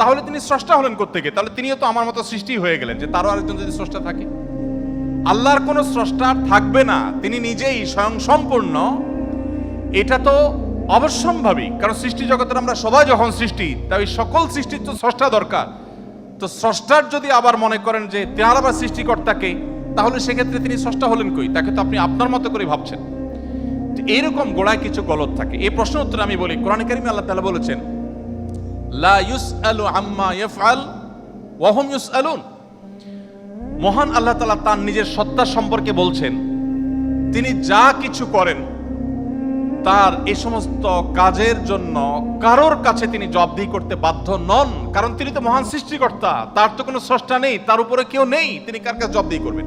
তাহলে তিনি স্রষ্টা হলেন কোত্থেকে? তাহলে তিনিও তো আমার মতো সৃষ্টি হয়ে গেলেন, যে তারও আরেকজন যদি স্রষ্টা থাকে। আল্লাহর কোনো স্রষ্টা থাকবে না, তিনি নিজেই স্বয়ং সম্পূর্ণ। এটা তো অবশ্যম্ভাবী, কারণ সৃষ্টি জগতের আমরা সবাই যখন সৃষ্টি, তাই সকল সৃষ্টির তো স্রষ্টা দরকার। তো স্রষ্টার যদি আবার মনে করেন যে তার আবার সৃষ্টিকর্তাকে, তাহলে সেক্ষেত্রে তিনি স্রষ্টা হলেন কই? তাকে তো আপনি আপনার মতো করে ভাবছেন। এইরকম গোড়ায় কিছু গলত থাকে। এই প্রশ্ন উত্তরে আমি বলি, কোরআন কারিমে আল্লাহ তাআলা বলেছেন, লা ইউসআলু আম্মা ইয়াফআল ওয়া হুম ইউসআলুন। মহান আল্লাহ তাআলা তার নিজের সত্তা সম্পর্কে বলছেন, তিনি যা কিছু করেন তার এই সমস্ত কাজের জন্য কারোর কাছে তিনি জবাবদিহি করতে বাধ্য নন, কারণ তিনি তো মহান সৃষ্টিকর্তা, তার তো কোনো স্রষ্টা নেই, তার উপরে কেউ নেই, তিনি কার কাছে জবাবদিহি করবেন?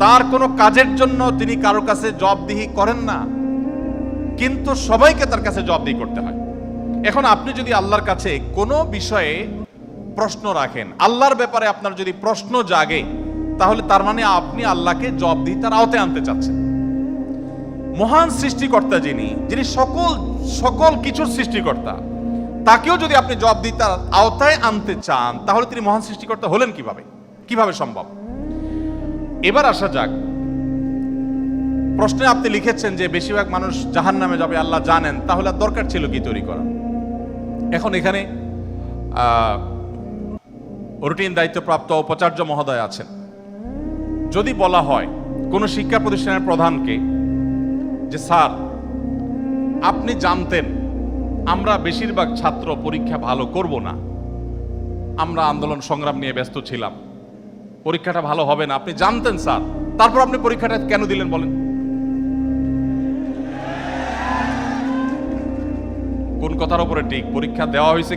তার কোনো কাজের জন্য তিনি কারোর কাছে জবাবদিহি করেন না, কিন্তু সবাইকে তার কাছে জবাবদিহি করতে হয়। এখন আপনি যদি আল্লাহর কাছে কোনো বিষয়ে প্রশ্ন রাখেন, আল্লাহর ব্যাপারে আপনার যদি প্রশ্ন জাগে, তাহলে তার মানে আপনি আল্লাহকে জবাবদিহিতার আওতায় আনতে চাচ্ছেন। মহান সৃষ্টিকর্তা যিনি সকল কিছুর সৃষ্টিকর্তা, তাকেও যদি আপনি জবাবদিহিতার আওতায় আনতে চান, তাহলে তিনি মহান সৃষ্টিকর্তা হলেন কিভাবে সম্ভব? এবার আসা যাক, প্রশ্নে আপনি লিখেছেন যে বেশিরভাগ মানুষ জাহান্নামে যাবে আল্লাহ জানেন, তাহলে আর দরকার ছিল কি তৈরি করা? এখন এখানে রুটিন দায়িত্বপ্রাপ্ত উপাচার্য মহোদয় আছেন। যদি বলা হয় কোন শিক্ষা প্রতিষ্ঠানের প্রধানকে যে স্যার, আপনি জানতেন আমরা বেশিরভাগ ছাত্র পরীক্ষা ভালো করব না, আমরা আন্দোলন সংগ্রাম নিয়ে ব্যস্ত ছিলাম, পরীক্ষাটা ভালো হবে না, আপনি জানতেন স্যার, তারপর আপনি পরীক্ষাটা কেন দিলেন বলেন? কোন কথার উপরে ঠিক? পরীক্ষা দেওয়া হয়েছে